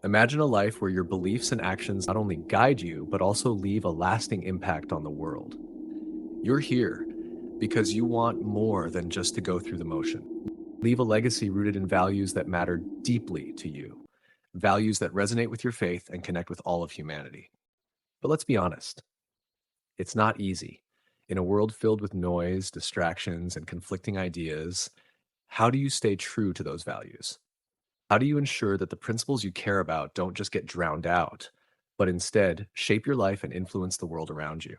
Imagine a life where your beliefs and actions not only guide you, but also leave a lasting impact on the world. You're here because you want more than just to go through the motion. Leave a legacy rooted in values that matter deeply to you, values that resonate with your faith and connect with all of humanity. But let's be honest, it's not easy. In a world filled with noise, distractions, and conflicting ideas, how do you stay true to those values? How do you ensure that the principles you care about don't just get drowned out, but instead shape your life and influence the world around you?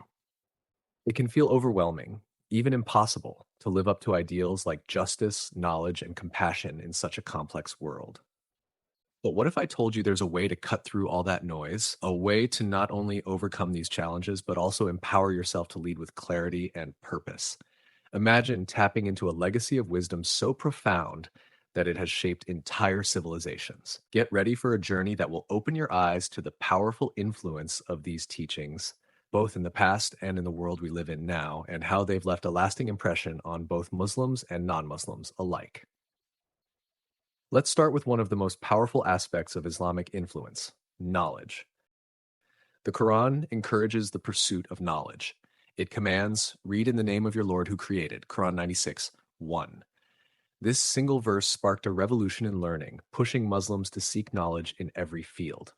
It can feel overwhelming, even impossible, to live up to ideals like justice, knowledge, and compassion in such a complex world. But what if I told you there's a way to cut through all that noise, a way to not only overcome these challenges, but also empower yourself to lead with clarity and purpose? Imagine tapping into a legacy of wisdom so profound that it has shaped entire civilizations. Get ready for a journey that will open your eyes to the powerful influence of these teachings, both in the past and in the world we live in now, and how they've left a lasting impression on both Muslims and non Muslims alike. Let's start with one of the most powerful aspects of Islamic influence: knowledge. The Quran encourages the pursuit of knowledge. It commands, read in the name of your Lord who created, Quran 96, 1. This single verse sparked a revolution in learning, pushing Muslims to seek knowledge in every field.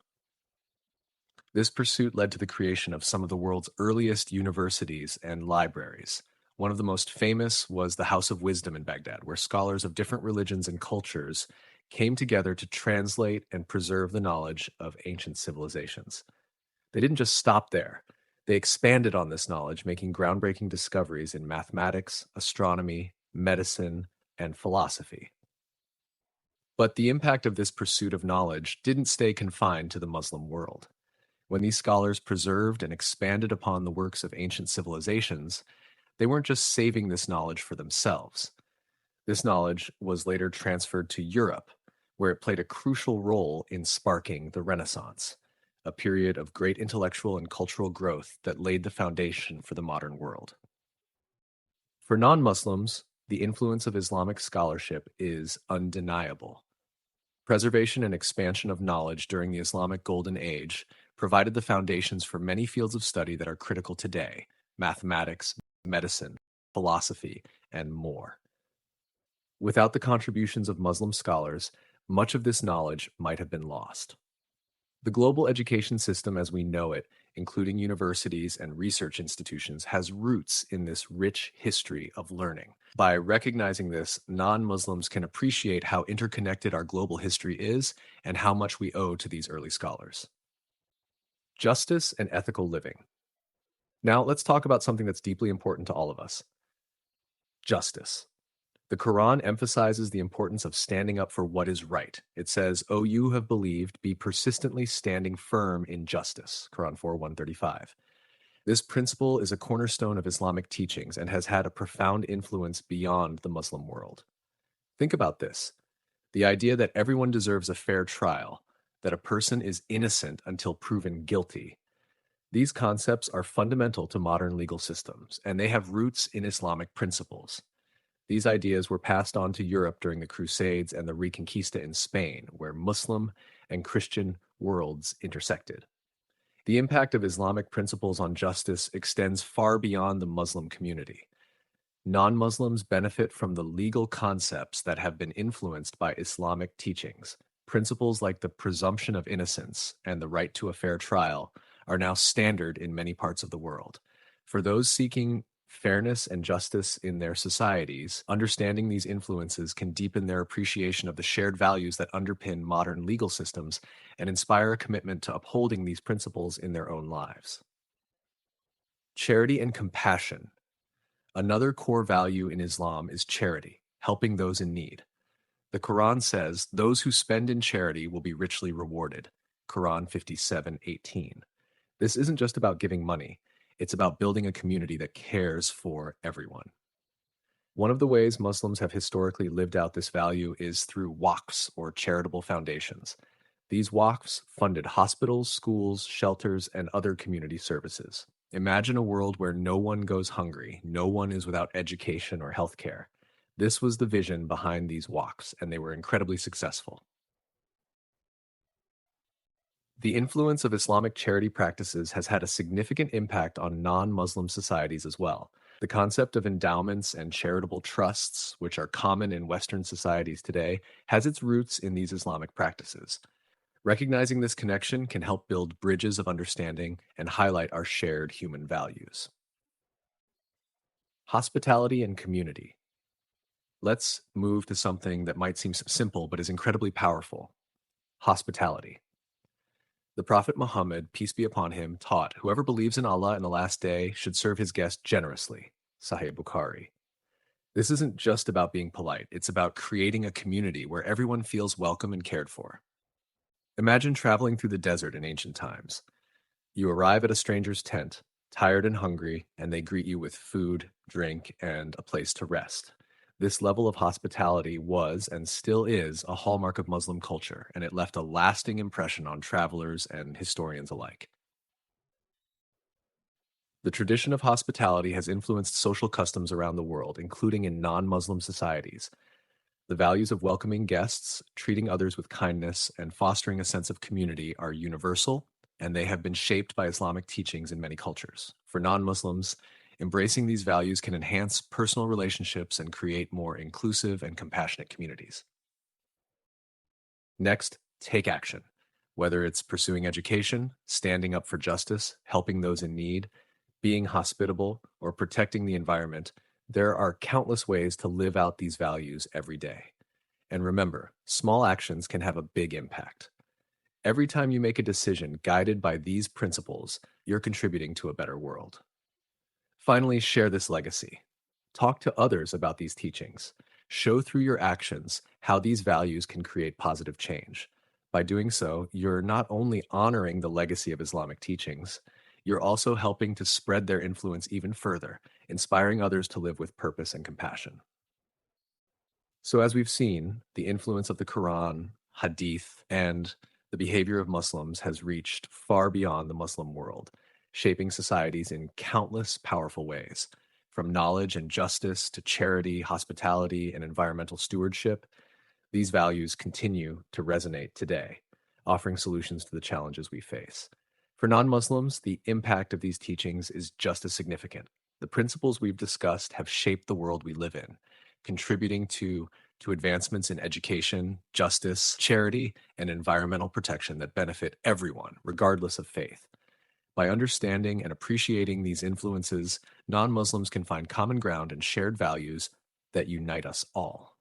This pursuit led to the creation of some of the world's earliest universities and libraries. One of the most famous was the House of Wisdom in Baghdad, where scholars of different religions and cultures came together to translate and preserve the knowledge of ancient civilizations. They didn't just stop there. They expanded on this knowledge, making groundbreaking discoveries in mathematics, astronomy, medicine, and philosophy. But the impact of this pursuit of knowledge didn't stay confined to the Muslim world. When these scholars preserved and expanded upon the works of ancient civilizations, they weren't just saving this knowledge for themselves. This knowledge was later transferred to Europe, where it played a crucial role in sparking the Renaissance, a period of great intellectual and cultural growth that laid the foundation for the modern world. For non Muslims, the influence of Islamic scholarship is undeniable. Preservation and expansion of knowledge during the Islamic Golden Age provided the foundations for many fields of study that are critical today: mathematics, medicine, philosophy, and more. Without the contributions of Muslim scholars, much of this knowledge might have been lost. The global education system as we know it, including universities and research institutions, has roots in this rich history of learning. By recognizing this, non Muslims can appreciate how interconnected our global history is and how much we owe to these early scholars. Justice and ethical living. Now, let's talk about something that's deeply important to all of us: justice. The Quran emphasizes the importance of standing up for what is right. It says, "O you who have believed, be persistently standing firm in justice." Quran 4, 135. This principle is a cornerstone of Islamic teachings and has had a profound influence beyond the Muslim world. Think about this: the idea that everyone deserves a fair trial, that a person is innocent until proven guilty. These concepts are fundamental to modern legal systems, and they have roots in Islamic principles. These ideas were passed on to Europe during the Crusades and the Reconquista in Spain, where Muslim and Christian worlds intersected. The impact of Islamic principles on justice extends far beyond the Muslim community. Non Muslims benefit from the legal concepts that have been influenced by Islamic teachings. Principles like the presumption of innocence and the right to a fair trial are now standard in many parts of the world. For those seeking fairness and justice in their societies, understanding these influences can deepen their appreciation of the shared values that underpin modern legal systems and inspire a commitment to upholding these principles in their own lives. Charity and compassion. Another core value in Islam is charity, helping those in need. The Quran says, "Those who spend in charity will be richly rewarded." Quran 57:18. This isn't just about giving money, it's about building a community that cares for everyone. One of the ways Muslims have historically lived out this value is through waqfs, or charitable foundations. These waqfs funded hospitals, schools, shelters, and other community services. Imagine a world where no one goes hungry, no one is without education or healthcare. This was the vision behind these waqfs, and they were incredibly successful. The influence of Islamic charity practices has had a significant impact on non Muslim societies as well. The concept of endowments and charitable trusts, which are common in Western societies today, has its roots in these Islamic practices. Recognizing this connection can help build bridges of understanding and highlight our shared human values. Hospitality and community. Let's move to something that might seem simple but is incredibly powerful: hospitality. The Prophet Muhammad, peace be upon him, taught whoever believes in Allah and the last day should serve his guest generously. Sahih Bukhari. This isn't just about being polite, it's about creating a community where everyone feels welcome and cared for. Imagine traveling through the desert in ancient times. You arrive at a stranger's tent, tired and hungry, and they greet you with food, drink, and a place to rest. This level of hospitality was and still is a hallmark of Muslim culture, and it left a lasting impression on travelers and historians alike. The tradition of hospitality has influenced social customs around the world, including in non Muslim societies. The values of welcoming guests, treating others with kindness, and fostering a sense of community are universal, and they have been shaped by Islamic teachings in many cultures. For non Muslims, embracing these values can enhance personal relationships and create more inclusive and compassionate communities. Next, take action. Whether it's pursuing education, standing up for justice, helping those in need, being hospitable, or protecting the environment, there are countless ways to live out these values every day. And remember, small actions can have a big impact. Every time you make a decision guided by these principles, you're contributing to a better world. Finally, share this legacy. Talk to others about these teachings. Show through your actions how these values can create positive change. By doing so, you're not only honoring the legacy of Islamic teachings, you're also helping to spread their influence even further, inspiring others to live with purpose and compassion. So, as we've seen, the influence of the Quran, Hadith, and the behavior of Muslims has reached far beyond the Muslim world, shaping societies in countless powerful ways. From knowledge and justice to charity, hospitality, and environmental stewardship, these values continue to resonate today, offering solutions to the challenges we face. For non Muslims, the impact of these teachings is just as significant. The principles we've discussed have shaped the world we live in, contributing to advancements in education, justice, charity, and environmental protection that benefit everyone, regardless of faith. By understanding and appreciating these influences, non Muslims can find common ground and shared values that unite us all.